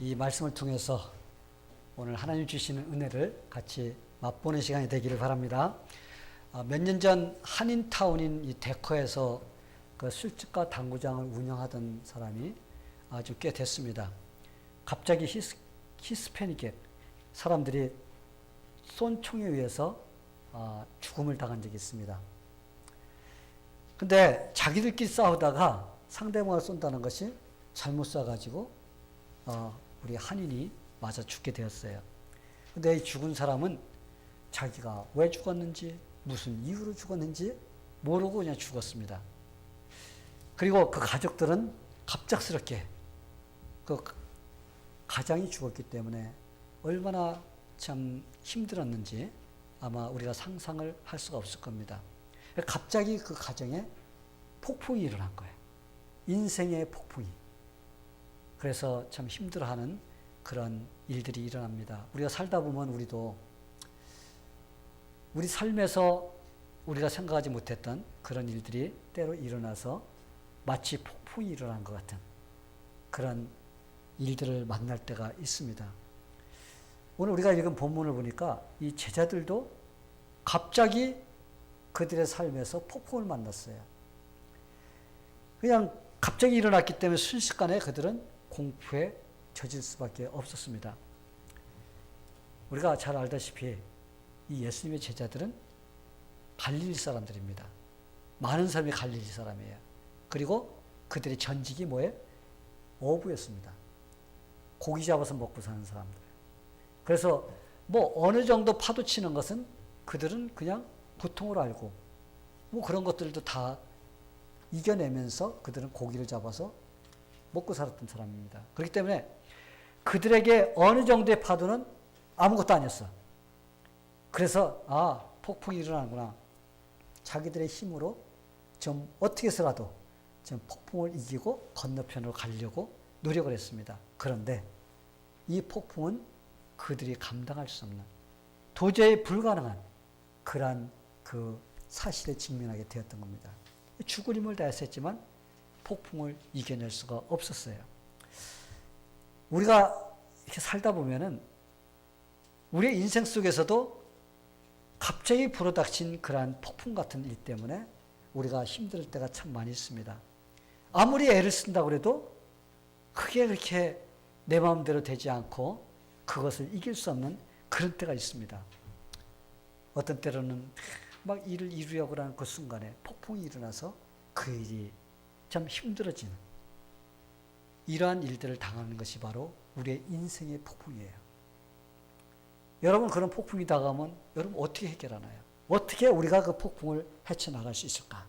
이 말씀을 통해서 오늘 하나님 주시는 은혜를 같이 맛보는 시간이 되기를 바랍니다. 몇 년 전 한인타운인 이 데커에서 그 술집과 당구장을 운영하던 사람이 아주 꽤 됐습니다. 갑자기 히스패닉 사람들이 쏜 총에 의해서 죽음을 당한 적이 있습니다. 근데 자기들끼리 싸우다가 상대방을 쏜다는 것이 잘못 쏴가지고 우리 한인이 맞아 죽게 되었어요. 근데 이 죽은 사람은 자기가 왜 죽었는지 무슨 이유로 죽었는지 모르고 그냥 죽었습니다. 그리고 그 가족들은 갑작스럽게 그 가장이 죽었기 때문에 얼마나 참 힘들었는지 아마 우리가 상상을 할 수가 없을 겁니다. 갑자기 그 가정에 폭풍이 일어난 거예요. 인생의 폭풍이. 그래서 참 힘들어하는 그런 일들이 일어납니다. 우리가 살다 보면 우리도 우리 삶에서 우리가 생각하지 못했던 그런 일들이 때로 일어나서 마치 폭풍이 일어난 것 같은 그런 일들을 만날 때가 있습니다. 오늘 우리가 읽은 본문을 보니까 이 제자들도 갑자기 그들의 삶에서 폭풍을 만났어요. 그냥 갑자기 일어났기 때문에 순식간에 그들은 공포에 젖을 수밖에 없었습니다. 우리가 잘 알다시피 이 예수님의 제자들은 갈릴리 사람들입니다. 많은 사람이 갈릴리 사람이에요. 그리고 그들의 전직이 뭐예요? 어부였습니다. 고기 잡아서 먹고 사는 사람들. 그래서 뭐 어느 정도 파도 치는 것은 그들은 그냥 보통으로 알고 뭐 그런 것들도 다 이겨내면서 그들은 고기를 잡아서 먹고 살았던 사람입니다. 그렇기 때문에 그들에게 어느 정도의 파도는 아무것도 아니었어. 그래서 폭풍이 일어나는구나. 자기들의 힘으로 좀 어떻게 해서라도 좀 폭풍을 이기고 건너편으로 가려고 노력을 했습니다. 그런데 이 폭풍은 그들이 감당할 수 없는 도저히 불가능한 그러한 그 사실에 직면하게 되었던 겁니다. 죽을 힘을 다했었지만 폭풍을 이겨낼 수가 없었어요. 우리가 이렇게 살다 보면은 우리의 인생 속에서도 갑자기 불어닥친 그러한 폭풍 같은 일 때문에 우리가 힘들 때가 참 많이 있습니다. 아무리 애를 쓴다고 해도 그게 그렇게 내 마음대로 되지 않고 그것을 이길 수 없는 그런 때가 있습니다. 어떤 때로는 막 일을 이루려고 하는 그 순간에 폭풍이 일어나서 그 일이 참 힘들어지는 이러한 일들을 당하는 것이 바로 우리의 인생의 폭풍이에요. 여러분 그런 폭풍이 다가오면 여러분 어떻게 해결하나요? 어떻게 우리가 그 폭풍을 헤쳐나갈 수 있을까?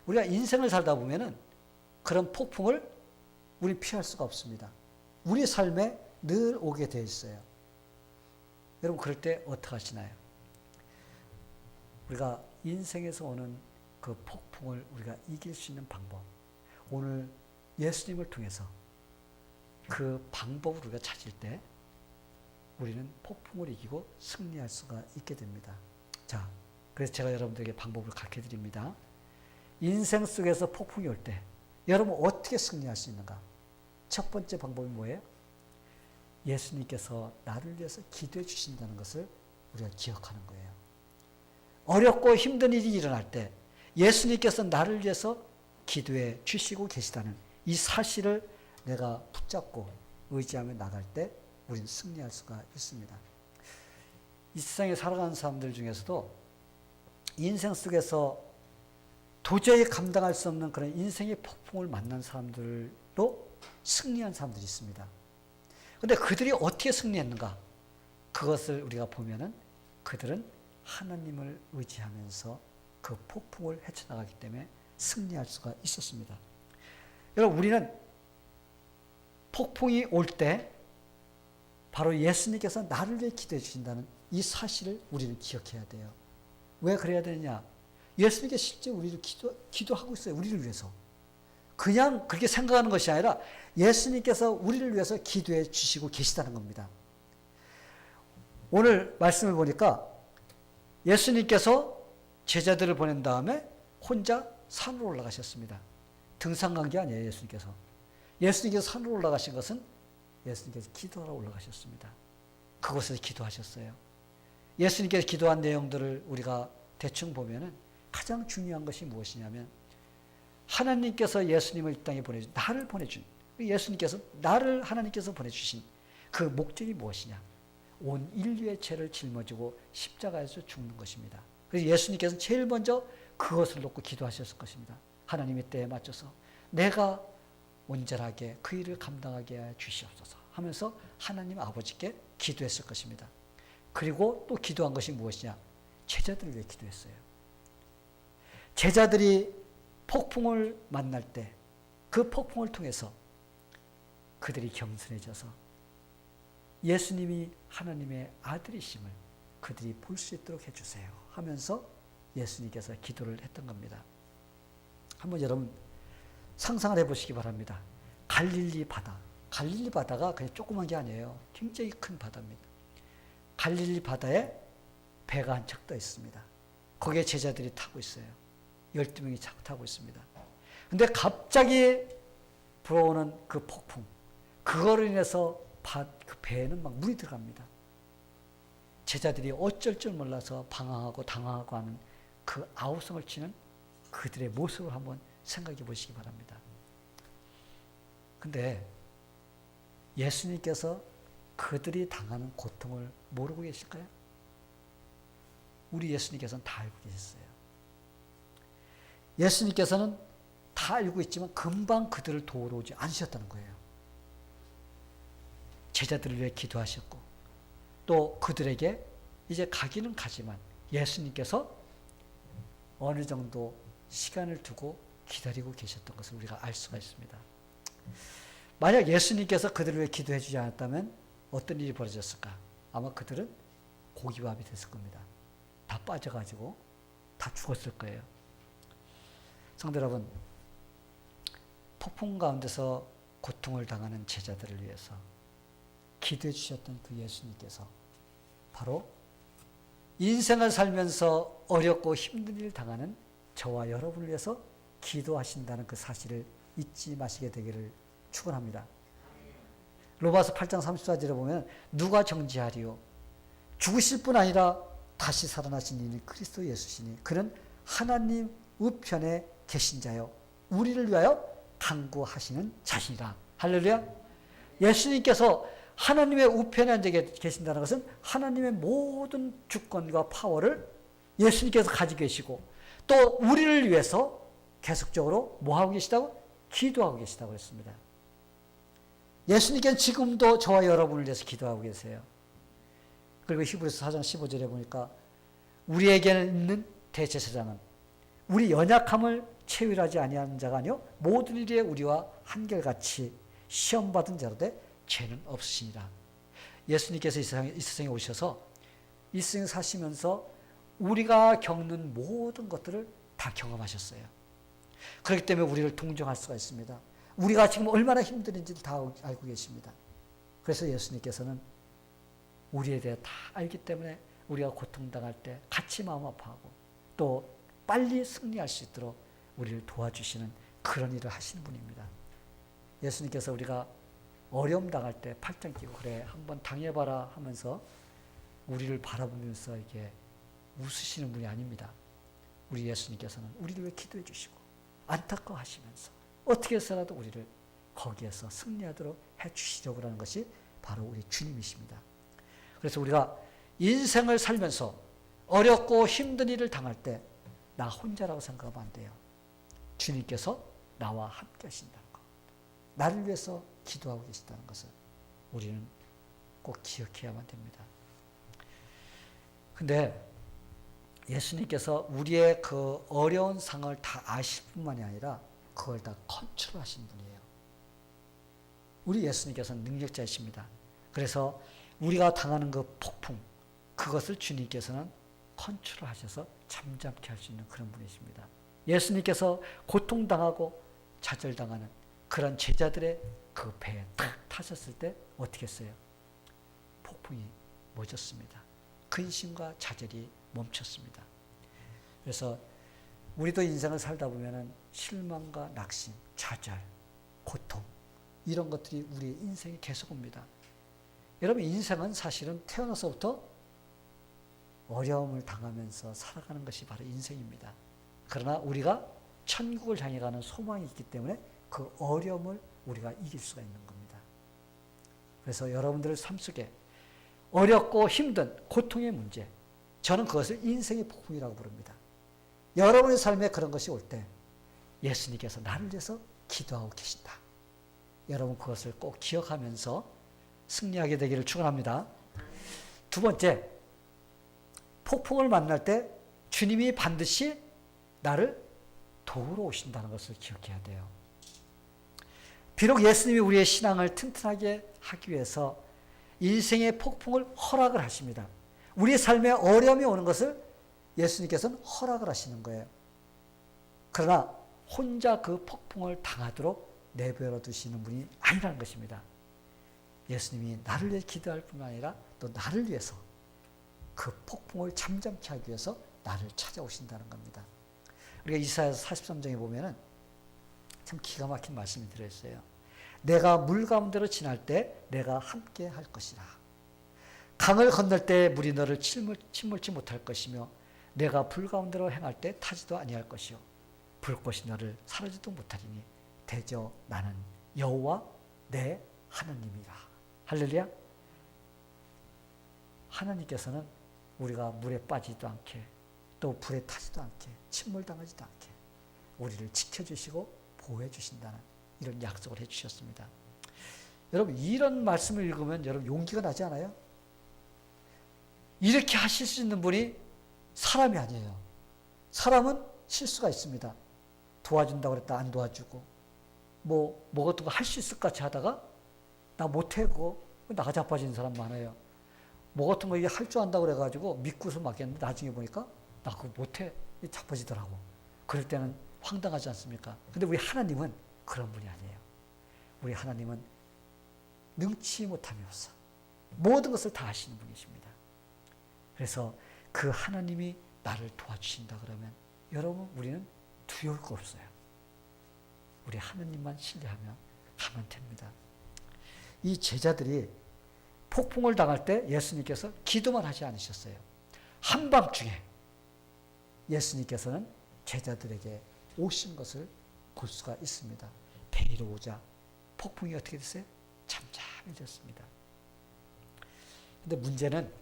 우리가 인생을 살다 보면은 그런 폭풍을 우리 피할 수가 없습니다. 우리 삶에 늘 오게 되어 있어요. 여러분 그럴 때 어떻게 하시나요? 우리가 인생에서 오는 그 폭풍을 우리가 이길 수 있는 방법, 오늘 예수님을 통해서 그 방법을 우리가 찾을 때 우리는 폭풍을 이기고 승리할 수가 있게 됩니다. 자, 그래서 제가 여러분들에게 방법을 가르쳐 드립니다. 인생 속에서 폭풍이 올 때 여러분 어떻게 승리할 수 있는가? 첫 번째 방법이 뭐예요? 예수님께서 나를 위해서 기도해 주신다는 것을 우리가 기억하는 거예요. 어렵고 힘든 일이 일어날 때 예수님께서 나를 위해서 기도해 주시고 계시다는 이 사실을 내가 붙잡고 의지하며 나갈 때 우리는 승리할 수가 있습니다. 이 세상에 살아가는 사람들 중에서도 인생 속에서 도저히 감당할 수 없는 그런 인생의 폭풍을 만난 사람들도 승리한 사람들이 있습니다. 그런데 그들이 어떻게 승리했는가? 그것을 우리가 보면은 그들은 하나님을 의지하면서 그 폭풍을 헤쳐나가기 때문에 승리할 수가 있었습니다. 여러분 우리는 폭풍이 올 때 바로 예수님께서 나를 위해 기도해 주신다는 이 사실을 우리는 기억해야 돼요. 왜 그래야 되느냐? 예수님께서 실제 우리를 기도하고 있어요. 우리를 위해서. 그냥 그렇게 생각하는 것이 아니라 예수님께서 우리를 위해서 기도해 주시고 계시다는 겁니다. 오늘 말씀을 보니까 예수님께서 제자들을 보낸 다음에 혼자 산으로 올라가셨습니다. 등산 간 게 아니에요. 예수님께서 산으로 올라가신 것은 예수님께서 기도하러 올라가셨습니다. 그곳에서 기도하셨어요. 예수님께서 기도한 내용들을 우리가 대충 보면은 가장 중요한 것이 무엇이냐면 하나님께서 예수님을 이 땅에 보내준, 나를 보내준, 예수님께서 나를 하나님께서 보내주신 그 목적이 무엇이냐? 온 인류의 죄를 짊어지고 십자가에서 죽는 것입니다. 그래서 예수님께서는 제일 먼저 그것을 놓고 기도하셨을 것입니다. 하나님의 때에 맞춰서 내가 온전하게 그 일을 감당하게 해 주시옵소서 하면서 하나님 아버지께 기도했을 것입니다. 그리고 또 기도한 것이 무엇이냐? 제자들을 위해 기도했어요. 제자들이 폭풍을 만날 때 그 폭풍을 통해서 그들이 겸손해져서 예수님이 하나님의 아들이심을 그들이 볼 수 있도록 해주세요 하면서 예수님께서 기도를 했던 겁니다. 한번 여러분 상상을 해보시기 바랍니다. 갈릴리 바다. 갈릴리 바다가 그냥 조그만 게 아니에요. 굉장히 큰 바다입니다. 갈릴리 바다에 배가 한 척 떠 있습니다. 거기에 제자들이 타고 있어요. 12명이 타고 있습니다. 근데 갑자기 불어오는 그 폭풍, 그거로 인해서 그 배에는 막 물이 들어갑니다. 제자들이 어쩔 줄 몰라서 방황하고 당황하고 하는 그 아우성을 치는 그들의 모습을 한번 생각해 보시기 바랍니다. 근데 예수님께서 그들이 당하는 고통을 모르고 계실까요? 우리 예수님께서는 다 알고 계셨어요. 예수님께서는 다 알고 있지만 금방 그들을 도우러 오지 않으셨다는 거예요. 제자들을 위해 기도하셨고 또 그들에게 이제 가기는 가지만 예수님께서 어느 정도 시간을 두고 기다리고 계셨던 것을 우리가 알 수가 있습니다. 만약 예수님께서 그들을 위해 기도해 주지 않았다면 어떤 일이 벌어졌을까? 아마 그들은 고기밥이 됐을 겁니다. 다 빠져가지고 다 죽었을 거예요. 성도 여러분, 폭풍 가운데서 고통을 당하는 제자들을 위해서 기도해 주셨던 그 예수님께서 바로 인생을 살면서 어렵고 힘든 일을 당하는 저와 여러분을 위해서 기도하신다는 그 사실을 잊지 마시게 되기를 축원합니다. 로마서 8장 34절에 보면 누가 정죄하리요? 죽으실 뿐 아니라 다시 살아나신 이는 그리스도 예수시니 그는 하나님 우편에 계신 자요 우리를 위하여 간구하시는 자신이라. 할렐루야. 예수님께서 하나님의 우편에 앉아 계신다는 것은 하나님의 모든 주권과 파워를 예수님께서 가지고 계시고 또 우리를 위해서 계속적으로 뭐하고 계시다고? 기도하고 계시다고 했습니다. 예수님께서는 지금도 저와 여러분을 위해서 기도하고 계세요. 그리고 히브리서 4장 15절에 보니까 우리에게는 있는 대제사장은 우리 연약함을 체휼하지 아니하는 자가 아니요 모든 일에 우리와 한결같이 시험받은 자로되 죄는 없으시니라. 예수님께서 이 세상에 오셔서 이 세상에 사시면서 우리가 겪는 모든 것들을 다 경험하셨어요. 그렇기 때문에 우리를 동정할 수가 있습니다. 우리가 지금 얼마나 힘든지를 다 알고 계십니다. 그래서 예수님께서는 우리에 대해 다 알기 때문에 우리가 고통당할 때 같이 마음 아파하고 또 빨리 승리할 수 있도록 우리를 도와주시는 그런 일을 하시는 분입니다. 예수님께서 우리가 어려움 당할 때 팔짱 끼고 그래 한번 당해봐라 하면서 우리를 바라보면서 이게 웃으시는 분이 아닙니다. 우리 예수님께서는 우리를 위해 기도해 주시고 안타까워하시면서 어떻게 해서라도 우리를 거기에서 승리하도록 해주시려고 하는 것이 바로 우리 주님이십니다. 그래서 우리가 인생을 살면서 어렵고 힘든 일을 당할 때 나 혼자라고 생각하면 안 돼요. 주님께서 나와 함께 하신다는 것, 나를 위해서 기도하고 계시다는 것을 우리는 꼭 기억해야만 됩니다. 근데 예수님께서 우리의 그 어려운 상을 다 아실 뿐만이 아니라 그걸 다 컨트롤하신 분이에요. 우리 예수님께서는 능력자이십니다. 그래서 우리가 당하는 그 폭풍, 그것을 주님께서는 컨트롤하셔서 잠잠케 할 수 있는 그런 분이십니다. 예수님께서 고통당하고 좌절당하는 그런 제자들의 그 배에 탁 타셨을 때 어떻게 했어요? 폭풍이 멎었습니다. 근심과 좌절이 멈췄습니다. 그래서 우리도 인생을 살다 보면은 실망과 낙심, 좌절, 고통 이런 것들이 우리의 인생에 계속 옵니다. 여러분, 인생은 사실은 태어나서부터 어려움을 당하면서 살아가는 것이 바로 인생입니다. 그러나 우리가 천국을 향해 가는 소망이 있기 때문에 그 어려움을 우리가 이길 수가 있는 겁니다. 그래서 여러분들의 삶 속에 어렵고 힘든 고통의 문제, 저는 그것을 인생의 폭풍이라고 부릅니다. 여러분의 삶에 그런 것이 올 때 예수님께서 나를 위해서 기도하고 계신다. 여러분 그것을 꼭 기억하면서 승리하게 되기를 축원합니다. 두 번째, 폭풍을 만날 때 주님이 반드시 나를 도우러 오신다는 것을 기억해야 돼요. 비록 예수님이 우리의 신앙을 튼튼하게 하기 위해서 인생의 폭풍을 허락을 하십니다. 우리의 삶에 어려움이 오는 것을 예수님께서는 허락을 하시는 거예요. 그러나 혼자 그 폭풍을 당하도록 내버려 두시는 분이 아니라는 것입니다. 예수님이 나를 위해 기도할 뿐만 아니라 또 나를 위해서 그 폭풍을 잠잠케 하기 위해서 나를 찾아오신다는 겁니다. 우리가 이사야서 43장에 보면은 참 기가 막힌 말씀이 들어있어요. 내가 물 가운데로 지날 때 내가 함께 할 것이라. 강을 건널 때 물이 너를 침몰치 못할 것이며 내가 불 가운데로 행할 때 타지도 아니할 것이요 불꽃이 너를 사르지도 못하리니 대저 나는 여호와 내 하나님이라. 할렐루야. 하나님께서는 우리가 물에 빠지지도 않게 또 불에 타지도 않게 침몰당하지도 않게 우리를 지켜주시고 보호해 주신다는 이런 약속을 해주셨습니다. 여러분 이런 말씀을 읽으면 여러분 용기가 나지 않아요? 이렇게 하실 수 있는 분이 사람이 아니에요. 사람은 실수가 있습니다. 도와준다고 그랬다 안 도와주고 뭐 같은 거 할 수 있을 것 같이 하다가 나 못해 그거 나가 자빠지는 사람 많아요. 뭐 같은 거 이게 할 줄 안다고 그래가지고 믿고서 맡겼는데 나중에 보니까 나 그거 못해 자빠지더라고. 그럴 때는 황당하지 않습니까? 근데 우리 하나님은 그런 분이 아니에요. 우리 하나님은 능치 못함이 없어 모든 것을 다 하시는 분이십니다. 그래서 그 하나님이 나를 도와주신다 그러면 여러분 우리는 두려울 거 없어요. 우리 하나님만 신뢰하며 가면 됩니다. 이 제자들이 폭풍을 당할 때 예수님께서 기도만 하지 않으셨어요. 한밤중에 예수님께서는 제자들에게 오신 것을 볼 수가 있습니다. 배 위로 오자 폭풍이 어떻게 됐어요? 잠잠해졌습니다. 근데 문제는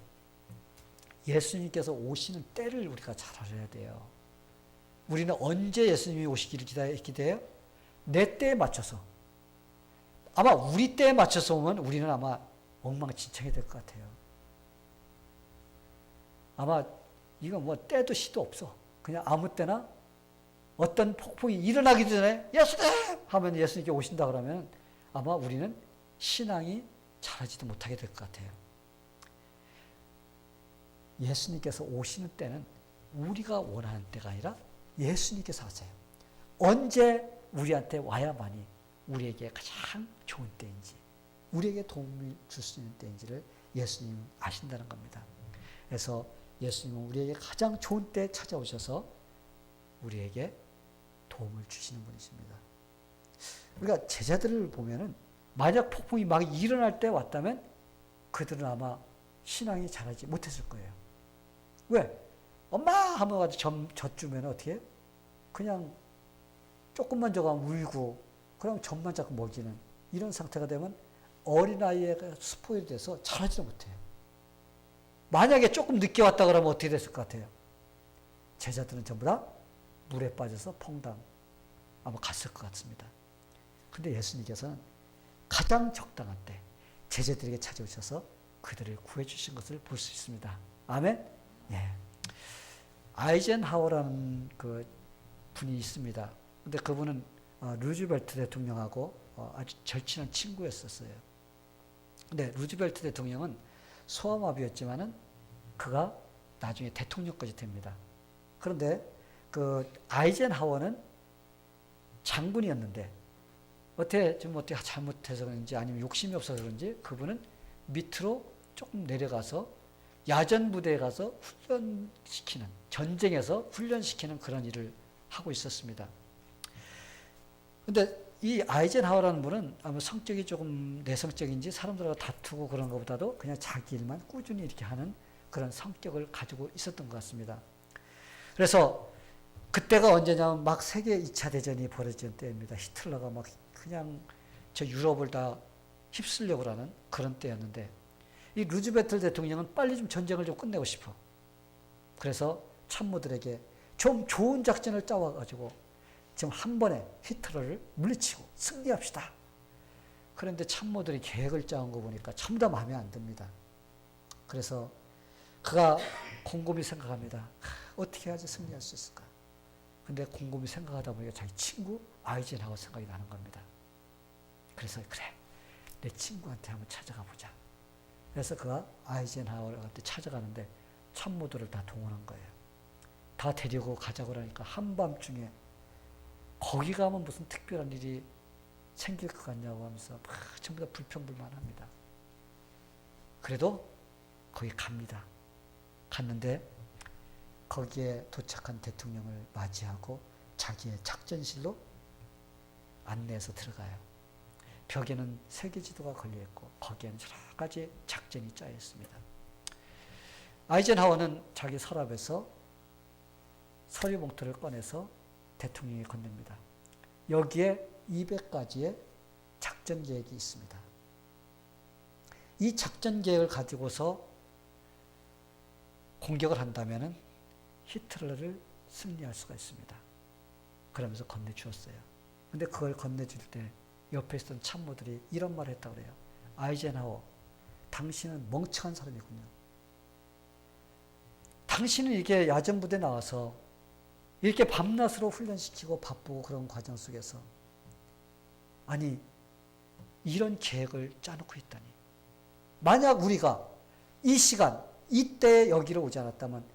예수님께서 오시는 때를 우리가 잘 알아야 돼요. 우리는 언제 예수님이 오시기를 기대해요? 내 때에 맞춰서. 아마 우리 때에 맞춰서 오면 우리는 아마 엉망진창이 될 것 같아요. 아마 이거 뭐 때도 시도 없어. 그냥 아무 때나 어떤 폭풍이 일어나기 전에 예수님! 하면 예수님께 오신다 그러면 아마 우리는 신앙이 자라지도 못하게 될 것 같아요. 예수님께서 오시는 때는 우리가 원하는 때가 아니라 예수님께서 하세요. 언제 우리한테 와야만이 우리에게 가장 좋은 때인지 우리에게 도움을 줄 수 있는 때인지를 예수님은 아신다는 겁니다. 그래서 예수님은 우리에게 가장 좋은 때 찾아오셔서 우리에게 도움을 주시는 분이십니다. 우리가 제자들을 보면은 만약 폭풍이 막 일어날 때 왔다면 그들은 아마 신앙이 자라지 못했을 거예요. 왜? 엄마 하면 가지고 젖주면 어떻게 해요? 그냥 조금만 저가면 울고 그냥 젖만 자꾸 먹이는 이런 상태가 되면 어린아이가 스포일이 돼서 자라지도 못해요. 만약에 조금 늦게 왔다 그러면 어떻게 됐을 것 같아요? 제자들은 전부 다 물에 빠져서 퐁당 아마 갔을 것 같습니다. 근데 예수님께서는 가장 적당한 때 제자들에게 찾아오셔서 그들을 구해주신 것을 볼 수 있습니다. 아멘? 예. 아이젠하워라는 그 분이 있습니다. 근데 그분은 루즈벨트 대통령하고 아주 절친한 친구였었어요. 근데 루즈벨트 대통령은 소아마비였지만은 그가 나중에 대통령까지 됩니다. 그런데 그 아이젠하워는 장군이었는데 어떻게 잘못해서 그런지 아니면 욕심이 없어서 그런지 그분은 밑으로 조금 내려가서 야전 부대에 가서 훈련시키는 전쟁에서 훈련시키는 그런 일을 하고 있었습니다. 근데 이 아이젠하워라는 분은 아마 성격이 조금 내성적인지 사람들하고 다투고 그런 것보다도 그냥 자기 일만 꾸준히 이렇게 하는 그런 성격을 가지고 있었던 것 같습니다. 그래서 그때가 언제냐면 막 세계 2차 대전이 벌어진 때입니다. 히틀러가 막 그냥 저 유럽을 다 휩쓸려고 하는 그런 때였는데 이 루즈벨트 대통령은 빨리 좀 전쟁을 좀 끝내고 싶어. 그래서 참모들에게 좀 좋은 작전을 짜와가지고 지금 한 번에 히틀러를 물리치고 승리합시다. 그런데 참모들이 계획을 짜온 거 보니까 전부 다 마음에 안 듭니다. 그래서 그가 곰곰이 생각합니다. 어떻게 해야지 승리할 수 있을까? 근데 곰곰이 생각하다 보니까 자기 친구 아이젠하워 생각이 나는 겁니다. 그래서 그래, 내 친구한테 한번 찾아가 보자. 그래서 그가 아이젠하워한테 찾아가는데 참모들을 다 동원한 거예요. 다 데리고 가자고 그러니까 한밤중에 거기 가면 무슨 특별한 일이 생길 것 같냐고 하면서 막 전부 다 불평불만합니다. 그래도 거기 갑니다. 갔는데 거기에 도착한 대통령을 맞이하고 자기의 작전실로 안내해서 들어가요. 벽에는 세계 지도가 걸려있고 거기에는 여러 가지 작전이 짜여 있습니다. 아이젠하워는 자기 서랍에서 서류 봉투를 꺼내서 대통령이 건넵니다. 여기에 200가지의 작전 계획이 있습니다. 이 작전 계획을 가지고서 공격을 한다면 히틀러를 승리할 수가 있습니다. 그러면서 건네주었어요. 근데 그걸 건네줄 때 옆에 있던 참모들이 이런 말을 했다고 그래요. 아이젠하워, 당신은 멍청한 사람이군요. 당신은 이렇게 야전부대 나와서 이렇게 밤낮으로 훈련시키고 바쁘고 그런 과정 속에서 아니 이런 계획을 짜놓고 있다니. 만약 우리가 이 시간 이때 여기로 오지 않았다면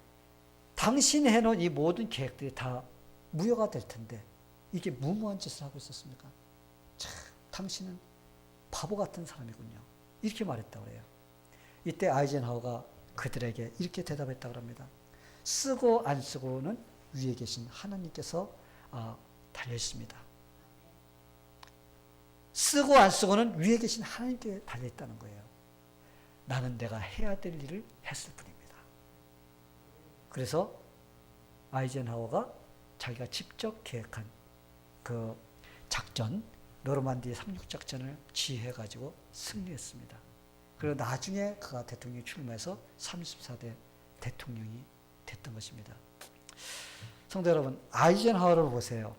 당신이 해놓은 이 모든 계획들이 다 무효가 될 텐데 이게 무모한 짓을 하고 있었습니까? 참 당신은 바보 같은 사람이군요. 이렇게 말했다고 해요. 이때 아이젠하워가 그들에게 이렇게 대답했다고 합니다. 쓰고 안 쓰고는 위에 계신 하나님께서 달려있습니다. 쓰고 안 쓰고는 위에 계신 하나님께 달려있다는 거예요. 나는 내가 해야 될 일을 했을 뿐입니다. 그래서 아이젠하워가 자기가 직접 계획한 그 작전, 노르만디 상륙작전을 지휘해가지고 승리했습니다. 그리고 나중에 그가 대통령이 출마해서 34대 대통령이 됐던 것입니다. 성도 여러분, 아이젠하워를 보세요.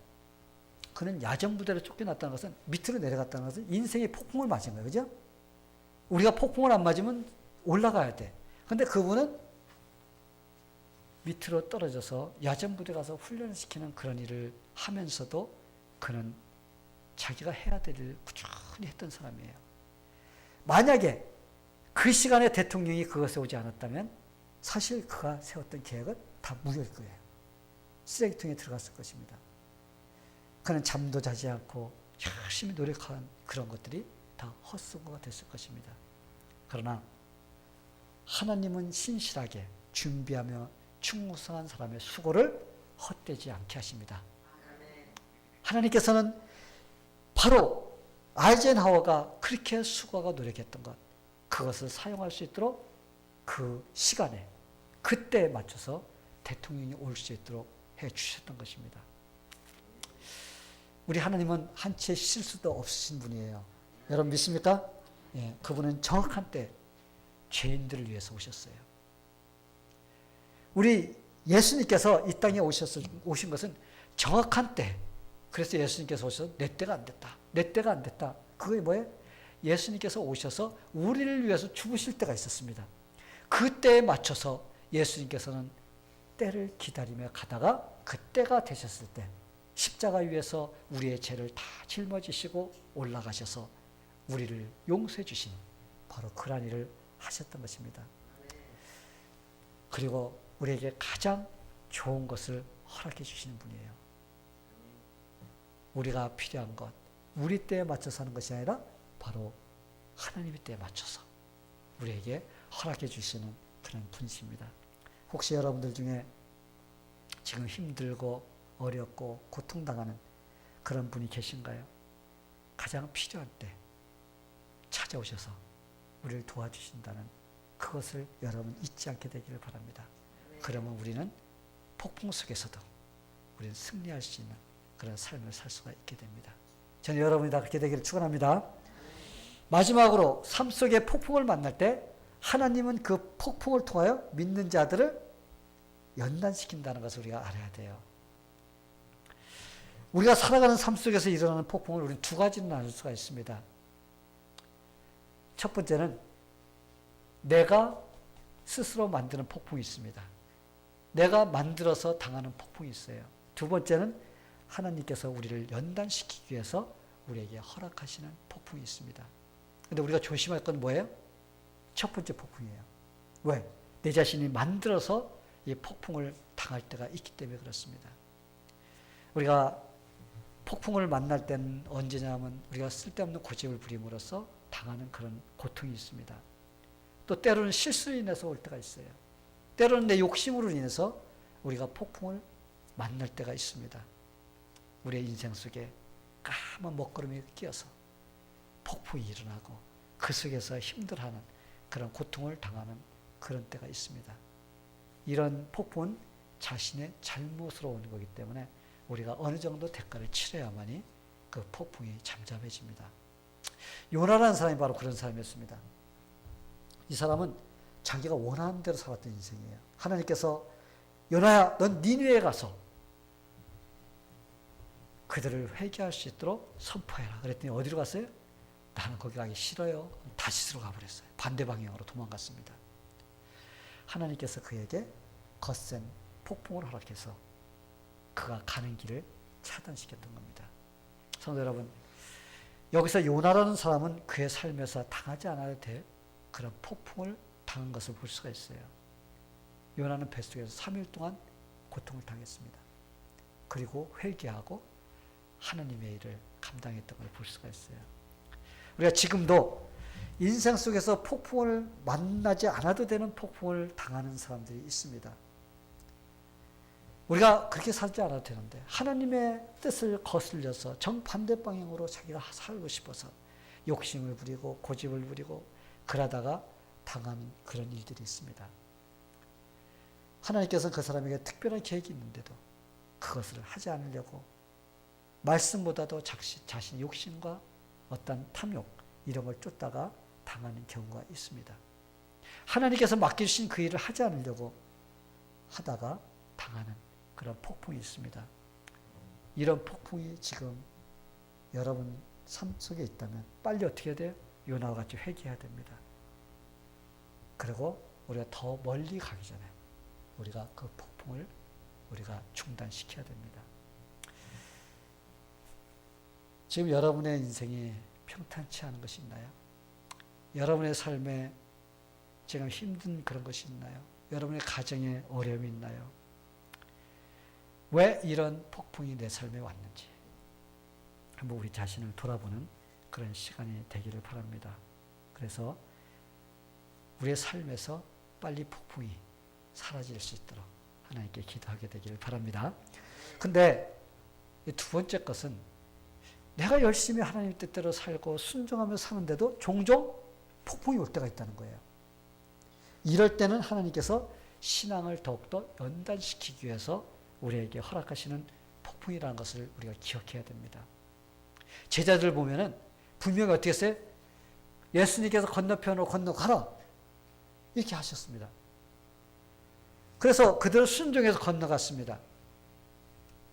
그는 야전부대로 쫓겨났다는 것은 밑으로 내려갔다는 것은 인생의 폭풍을 맞은 거예요. 그죠? 우리가 폭풍을 안 맞으면 올라가야 돼. 근데 그분은 밑으로 떨어져서 야전부대 가서 훈련을 시키는 그런 일을 하면서도 그는 자기가 해야 될 일을 꾸준히 했던 사람이에요. 만약에 그 시간에 대통령이 그것에 오지 않았다면 사실 그가 세웠던 계획은 다 무효일 거예요. 쓰레기통에 들어갔을 것입니다. 그는 잠도 자지 않고 열심히 노력한 그런 것들이 다 헛수고가 됐을 것입니다. 그러나 하나님은 신실하게 준비하며 충성한 사람의 수고를 헛되지 않게 하십니다. 하나님께서는 바로 아이젠하워가 그렇게 수고하고 노력했던 것, 그것을 사용할 수 있도록 그 시간에 그때에 맞춰서 대통령이 올 수 있도록 해주셨던 것입니다. 우리 하나님은 한치의 실수도 없으신 분이에요. 여러분 믿습니까? 예, 그분은 정확한 때 죄인들을 위해서 오셨어요. 우리 예수님께서 이 땅에 오신 것은 정확한 때, 그래서 예수님께서 오셔서 내 때가 안 됐다. 내 때가 안 됐다. 그게 뭐예요? 예수님께서 오셔서 우리를 위해서 죽으실 때가 있었습니다. 그 때에 맞춰서 예수님께서는 때를 기다리며 가다가 그 때가 되셨을 때 십자가 위에서 우리의 죄를 다 짊어지시고 올라가셔서 우리를 용서해 주신 바로 그런 일을 하셨던 것입니다. 그리고 우리에게 가장 좋은 것을 허락해 주시는 분이에요. 우리가 필요한 것, 우리 때에 맞춰서 하는 것이 아니라 바로 하나님의 때에 맞춰서 우리에게 허락해 주시는 그런 분이십니다. 혹시 여러분들 중에 지금 힘들고 어렵고 고통당하는 그런 분이 계신가요? 가장 필요한 때 찾아오셔서 우리를 도와주신다는 그것을 여러분 잊지 않게 되기를 바랍니다. 그러면 우리는 폭풍 속에서도 우리는 승리할 수 있는 그런 삶을 살 수가 있게 됩니다. 저는 여러분이 다 그렇게 되기를 축원합니다. 마지막으로 삶 속의 폭풍을 만날 때 하나님은 그 폭풍을 통하여 믿는 자들을 연단시킨다는 것을 우리가 알아야 돼요. 우리가 살아가는 삶 속에서 일어나는 폭풍을 우리는 두 가지로 나눌 수가 있습니다. 첫 번째는 내가 스스로 만드는 폭풍이 있습니다. 내가 만들어서 당하는 폭풍이 있어요. 두 번째는 하나님께서 우리를 연단시키기 위해서 우리에게 허락하시는 폭풍이 있습니다. 근데 우리가 조심할 건 뭐예요? 첫 번째 폭풍이에요. 왜? 내 자신이 만들어서 이 폭풍을 당할 때가 있기 때문에 그렇습니다. 우리가 폭풍을 만날 때는 언제냐면 우리가 쓸데없는 고집을 부림으로써 당하는 그런 고통이 있습니다. 또 때로는 실수로 인해서 올 때가 있어요. 때로는 내 욕심으로 인해서 우리가 폭풍을 만날 때가 있습니다. 우리의 인생 속에 까만 먹구름이 끼어서 폭풍이 일어나고 그 속에서 힘들어하는 그런 고통을 당하는 그런 때가 있습니다. 이런 폭풍은 자신의 잘못으로 오는 거기 때문에 우리가 어느 정도 대가를 치러야만이 그 폭풍이 잠잠해집니다. 요나라는 사람이 바로 그런 사람이었습니다. 이 사람은 자기가 원하는 대로 살았던 인생이에요. 하나님께서 요나야, 넌 니느웨에 가서 그들을 회개할 수 있도록 선포해라. 그랬더니 어디로 갔어요? 나는 거기 가기 싫어요. 다시스로 가버렸어요. 반대 방향으로 도망갔습니다. 하나님께서 그에게 거센 폭풍을 허락해서 그가 가는 길을 차단시켰던 겁니다. 성도 여러분, 여기서 요나라는 사람은 그의 삶에서 당하지 않아도 될 그런 폭풍을 당한 것을 볼 수가 있어요. 요나는 뱃속에서 3일 동안 고통을 당했습니다. 그리고 회개하고 하나님의 일을 감당했던 걸 볼 수가 있어요. 우리가 지금도 인생 속에서 폭풍을 만나지 않아도 되는 폭풍을 당하는 사람들이 있습니다. 우리가 그렇게 살지 않아도 되는데 하나님의 뜻을 거슬려서 정반대 방향으로 자기가 살고 싶어서 욕심을 부리고 고집을 부리고 그러다가 당하는 그런 일들이 있습니다. 하나님께서는 그 사람에게 특별한 계획이 있는데도 그것을 하지 않으려고 말씀보다도 자신의 욕심과 어떤 탐욕 이런 걸 쫓다가 당하는 경우가 있습니다. 하나님께서 맡겨주신 그 일을 하지 않으려고 하다가 당하는 그런 폭풍이 있습니다. 이런 폭풍이 지금 여러분 삶 속에 있다면 빨리 어떻게 해야 돼요? 요나와 같이 회개해야 됩니다. 그리고 우리가 더 멀리 가기 전에 우리가 그 폭풍을 우리가 중단시켜야 됩니다. 지금 여러분의 인생이 평탄치 않은 것이 있나요? 여러분의 삶에 지금 힘든 그런 것이 있나요? 여러분의 가정에 어려움이 있나요? 왜 이런 폭풍이 내 삶에 왔는지 한번 우리 자신을 돌아보는 그런 시간이 되기를 바랍니다. 그래서 우리의 삶에서 빨리 폭풍이 사라질 수 있도록 하나님께 기도하게 되기를 바랍니다. 근데 두 번째 것은 내가 열심히 하나님 뜻대로 살고 순종하며 사는데도 종종 폭풍이 올 때가 있다는 거예요. 이럴 때는 하나님께서 신앙을 더욱더 연단시키기 위해서 우리에게 허락하시는 폭풍이라는 것을 우리가 기억해야 됩니다. 제자들 보면은 분명히 어떻게 했어요? 예수님께서 건너편으로 건너가라 이렇게 하셨습니다. 그래서 그들은 순종해서 건너갔습니다.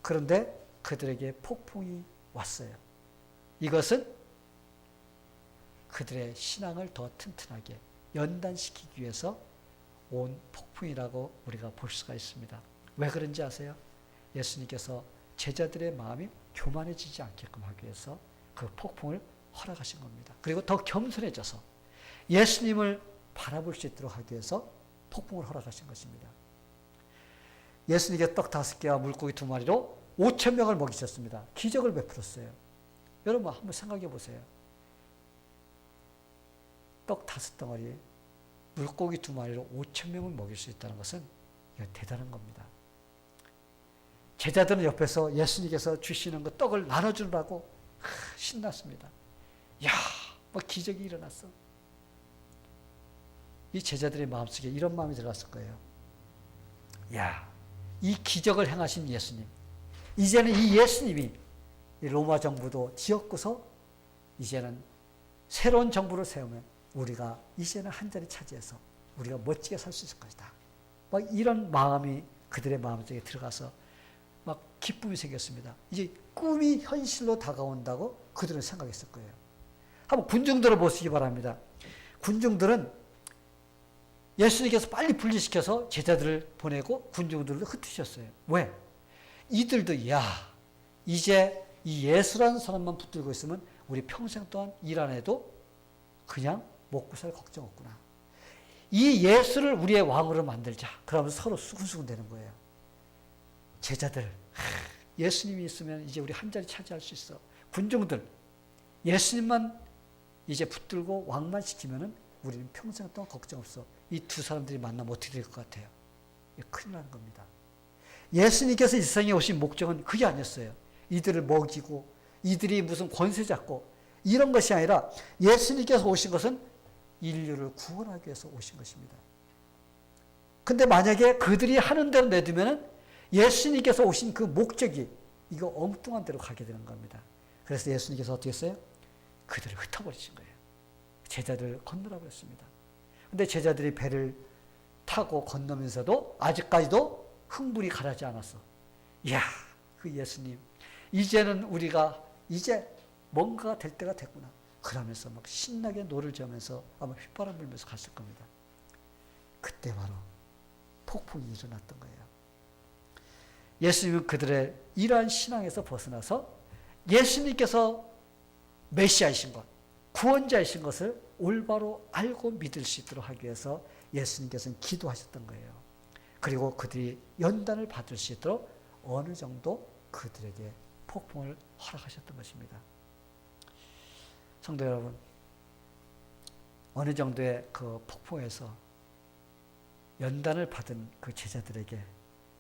그런데 그들에게 폭풍이 왔어요. 이것은 그들의 신앙을 더 튼튼하게 연단시키기 위해서 온 폭풍이라고 우리가 볼 수가 있습니다. 왜 그런지 아세요? 예수님께서 제자들의 마음이 교만해지지 않게끔 하기 위해서 그 폭풍을 허락하신 겁니다. 그리고 더 겸손해져서 예수님을 바라볼 수 있도록 하기 위해서 폭풍을 허락하신 것입니다. 예수님께 떡 5개와 물고기 2마리로 5,000명을 먹이셨습니다. 기적을 베풀었어요. 여러분 한번 생각해 보세요. 떡 5덩어리, 물고기 2마리로 5,000명을 먹일 수 있다는 것은 이거 대단한 겁니다. 제자들은 옆에서 예수님께서 주시는 그 떡을 나눠주느라고 신났습니다. 야, 뭐 기적이 일어났어. 이 제자들의 마음속에 이런 마음이 들어갔을 거예요. 야, 이 기적을 행하신 예수님. 이제는 이 예수님이 이 로마 정부도 지었고서 이제는 새로운 정부를 세우면 우리가 이제는 한 자리 차지해서 우리가 멋지게 살 수 있을 것이다. 막 이런 마음이 그들의 마음속에 들어가서 막 기쁨이 생겼습니다. 이제 꿈이 현실로 다가온다고 그들은 생각했을 거예요. 한번 군중들을 보시기 바랍니다. 군중들은 예수님께서 빨리 분리시켜서 제자들을 보내고 군중들도 흩으셨어요. 왜? 이들도 야, 이제 이 예수라는 사람만 붙들고 있으면 우리 평생 동안 일 안 해도 그냥 먹고 살 걱정 없구나. 이 예수를 우리의 왕으로 만들자. 그러면서 서로 수근수근 되는 거예요. 제자들, 예수님이 있으면 이제 우리 한 자리 차지할 수 있어. 군중들, 예수님만 이제 붙들고 왕만 시키면은 우리는 평생 동안 걱정 없어. 이 두 사람들이 만나면 어떻게 될 것 같아요? 큰일 나는 겁니다. 예수님께서 이 세상에 오신 목적은 그게 아니었어요. 이들을 먹이고 이들이 무슨 권세 잡고 이런 것이 아니라 예수님께서 오신 것은 인류를 구원하기 위해서 오신 것입니다. 근데 만약에 그들이 하는 대로 내두면 예수님께서 오신 그 목적이 이거 엉뚱한 대로 가게 되는 겁니다. 그래서 예수님께서 어떻게 했어요? 그들을 흩어버리신 거예요. 제자들을 건너라고 했습니다. 근데 제자들이 배를 타고 건너면서도 아직까지도 흥분이 가라지 않았어. 이야, 그 예수님, 이제는 우리가 이제 뭔가가 될 때가 됐구나. 그러면서 막 신나게 노를 지으면서 아마 휘바람 불면서 갔을 겁니다. 그때 바로 폭풍이 일어났던 거예요. 예수님은 그들의 이러한 신앙에서 벗어나서 예수님께서 메시아이신 것, 구원자이신 것을 올바로 알고 믿을 수 있도록 하기 위해서 예수님께서는 기도하셨던 거예요. 그리고 그들이 연단을 받을 수 있도록 어느 정도 그들에게 폭풍을 허락하셨던 것입니다. 성도 여러분, 어느 정도의 그 폭풍에서 연단을 받은 그 제자들에게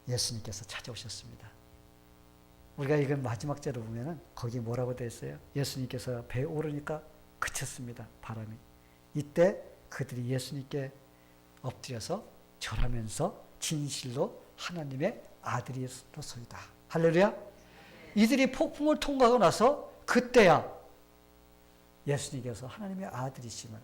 예수님께서 찾아오셨습니다. 우리가 이건 마지막 절을 보면은 거기 뭐라고 되어 있어요? 예수님께서 배에 오르니까 그쳤습니다. 바람이. 이때 그들이 예수님께 엎드려서 절하면서 진실로 하나님의 아들이로소이다. 할렐루야. 이들이 폭풍을 통과하고 나서 그때야 예수님께서 하나님의 아들이심을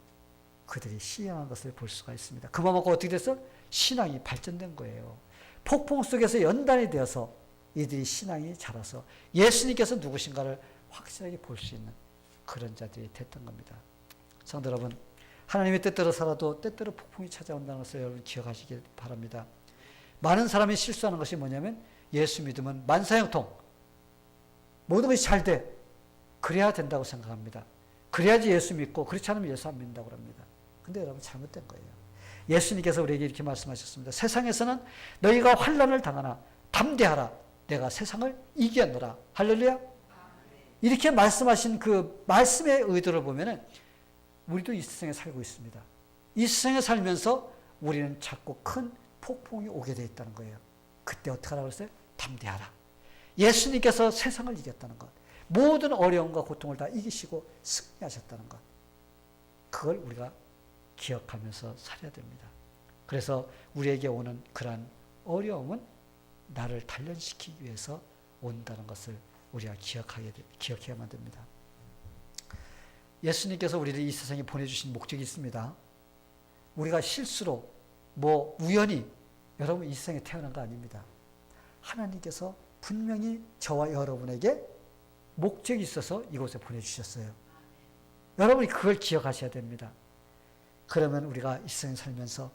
그들이 시행한 것을 볼 수가 있습니다. 그만 먹고 어떻게 됐어? 신앙이 발전된 거예요. 폭풍 속에서 연단이 되어서 이들이 신앙이 자라서 예수님께서 누구신가를 확실하게 볼 수 있는 그런 자들이 됐던 겁니다. 성도 여러분, 하나님의 뜻대로 살아도 때때로 폭풍이 찾아온다는 것을 여러분 기억하시길 바랍니다. 많은 사람이 실수하는 것이 뭐냐면 예수 믿으면 만사형통, 모든 것이 잘 돼. 그래야 된다고 생각합니다. 그래야지 예수 믿고 그렇지 않으면 예수 안 믿는다고 합니다. 근데 여러분 잘못된 거예요. 예수님께서 우리에게 이렇게 말씀하셨습니다. 세상에서는 너희가 환난을 당하나 담대하라. 내가 세상을 이겼노라. 할렐루야. 이렇게 말씀하신 그 말씀의 의도를 보면은 우리도 이 세상에 살고 있습니다. 이 세상에 살면서 우리는 자꾸 큰 폭풍이 오게 되어 있다는 거예요. 그때 어떻게 하라고 했어요? 담대하라. 예수님께서 세상을 이겼다는 것. 모든 어려움과 고통을 다 이기시고 승리하셨다는 것. 그걸 우리가 기억하면서 살아야 됩니다. 그래서 우리에게 오는 그러한 어려움은 나를 단련시키기 위해서 온다는 것을 우리가 기억해야만 됩니다. 예수님께서 우리를 이 세상에 보내주신 목적이 있습니다. 우리가 실수로 우연히 여러분 이 세상에 태어난 거 아닙니다. 하나님께서 분명히 저와 여러분에게 목적이 있어서 이곳에 보내주셨어요. 여러분이 그걸 기억하셔야 됩니다. 그러면 우리가 이 세상에 살면서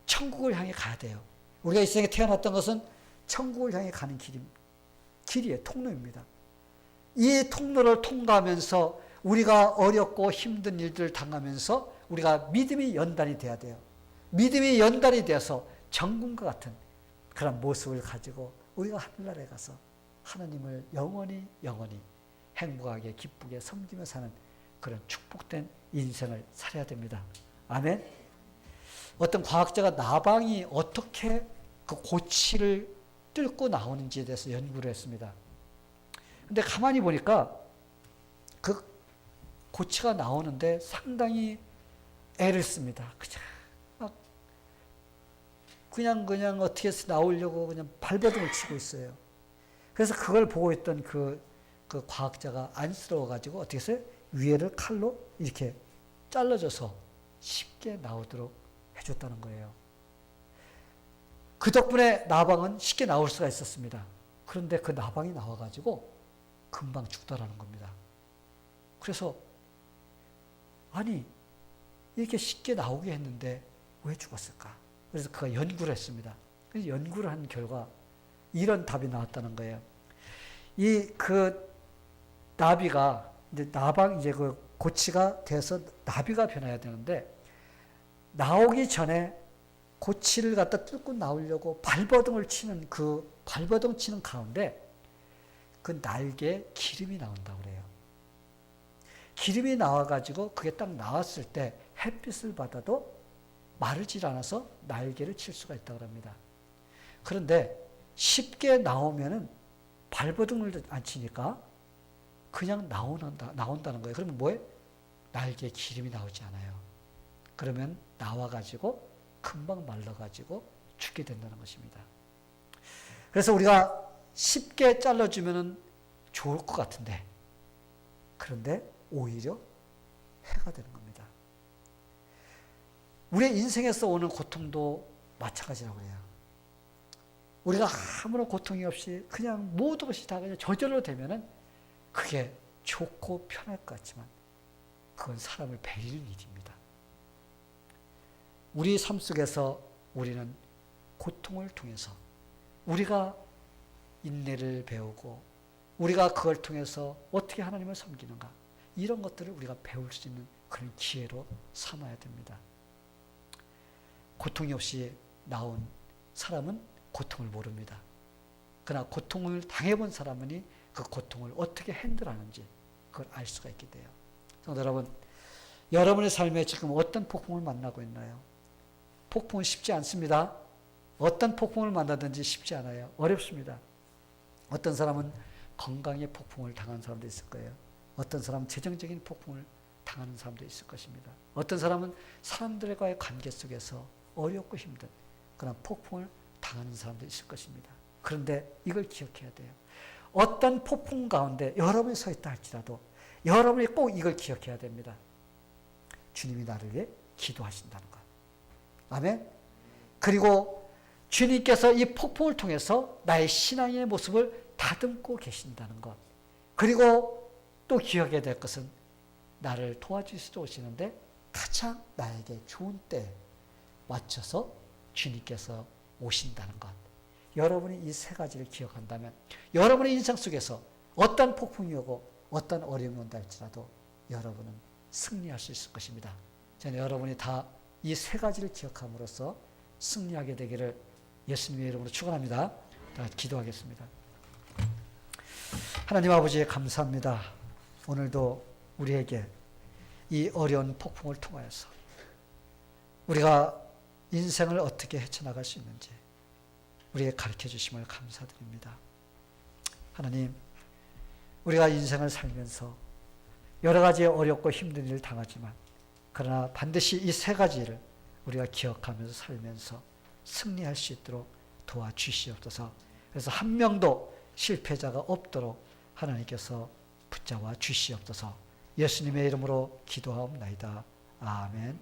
천국을 향해 가야 돼요. 우리가 이 세상에 태어났던 것은 천국을 향해 가는 길이에요. 통로입니다. 이 통로를 통과하면서 우리가 어렵고 힘든 일들을 당하면서 우리가 믿음이 연단이 돼야 돼요. 믿음이 연단이 되어서 정금과 같은 그런 모습을 가지고 우리가 하늘나라에 가서 하나님을 영원히 행복하게 기쁘게 섬기며 사는 그런 축복된 인생을 살아야 됩니다. 아멘. 어떤 과학자가 나방이 어떻게 그 고치를 뚫고 나오는지에 대해서 연구를 했습니다. 근데 가만히 보니까 고치가 나오는데 상당히 애를 씁니다. 그냥 어떻게 해서 나오려고 그냥 발버둥을 치고 있어요. 그래서 그걸 보고 있던 그 과학자가 안쓰러워가지고 어떻게 했어요? 위에를 칼로 이렇게 잘라줘서 쉽게 나오도록 해줬다는 거예요. 그 덕분에 나방은 쉽게 나올 수가 있었습니다. 그런데 그 나방이 나와가지고 금방 죽더라는 겁니다. 그래서 아니 이렇게 쉽게 나오게 했는데 왜 죽었을까? 그래서 그가 연구를 했습니다. 그래서 연구를 한 결과 이런 답이 나왔다는 거예요. 나비가 이제 나방 이제 그 고치가 돼서 나비가 변해야 되는데 나오기 전에 고치를 갖다 뚫고 나오려고 발버둥을 치는 발버둥 치는 가운데 그 날개에 기름이 나온다고 그래요. 기름이 나와가지고 그게 딱 나왔을 때 햇빛을 받아도 마르질 않아서 날개를 칠 수가 있다고 합니다. 그런데 쉽게 나오면은 발버둥을 안 치니까 그냥 나온다는 거예요. 그러면 뭐예요? 날개에 기름이 나오지 않아요. 그러면 나와가지고 금방 말라가지고 죽게 된다는 것입니다. 그래서 우리가 쉽게 잘라주면 좋을 것 같은데 그런데 오히려 해가 되는 겁니다. 우리의 인생에서 오는 고통도 마찬가지라고 해요. 우리가 아무런 고통이 없이 그냥 모든 것이 다 그냥 저절로 되면은 그게 좋고 편할 것 같지만 그건 사람을 배리는 일입니다. 우리 삶 속에서 우리는 고통을 통해서 우리가 인내를 배우고 우리가 그걸 통해서 어떻게 하나님을 섬기는가 이런 것들을 우리가 배울 수 있는 그런 기회로 삼아야 됩니다. 고통이 없이 나온 사람은 고통을 모릅니다. 그러나 고통을 당해본 사람은 그 고통을 어떻게 핸들하는지 그걸 알 수가 있게 돼요. 성도 여러분, 여러분의 삶에 지금 어떤 폭풍을 만나고 있나요? 폭풍은 쉽지 않습니다. 어떤 폭풍을 만나든지 쉽지 않아요. 어렵습니다. 어떤 사람은 건강의 폭풍을 당한 사람도 있을 거예요. 어떤 사람은 재정적인 폭풍을 당하는 사람도 있을 것입니다. 어떤 사람은 사람들과의 관계 속에서 어렵고 힘든 그런 폭풍을 당하는 사람도 있을 것입니다. 그런데 이걸 기억해야 돼요. 어떤 폭풍 가운데 여러분이 서 있다 할지라도 여러분이 꼭 이걸 기억해야 됩니다. 주님이 나를 위해 기도하신다는 것. 아멘. 그리고 주님께서 이 폭풍을 통해서 나의 신앙의 모습을 다듬고 계신다는 것. 그리고 또 기억해야 될 것은 나를 도와주시러 오시는데 가장 나에게 좋은 때에 맞춰서 주님께서 오신다는 것. 여러분이 이 세 가지를 기억한다면 여러분의 인생 속에서 어떤 폭풍이 오고 어떤 어려움이 온다 할지라도 여러분은 승리할 수 있을 것입니다. 저는 여러분이 다 이 세 가지를 기억함으로써 승리하게 되기를 예수님의 이름으로 축원합니다. 다 기도하겠습니다. 하나님 아버지 감사합니다. 오늘도 우리에게 이 어려운 폭풍을 통하여서 우리가 인생을 어떻게 헤쳐나갈 수 있는지 우리에게 가르쳐 주심을 감사드립니다. 하나님, 우리가 인생을 살면서 여러 가지 어렵고 힘든 일을 당하지만 그러나 반드시 이 세 가지를 우리가 기억하면서 살면서 승리할 수 있도록 도와주시옵소서. 그래서 한 명도 실패자가 없도록 하나님께서 붙잡아 주시옵소서. 예수님의 이름으로 기도하옵나이다. 아멘.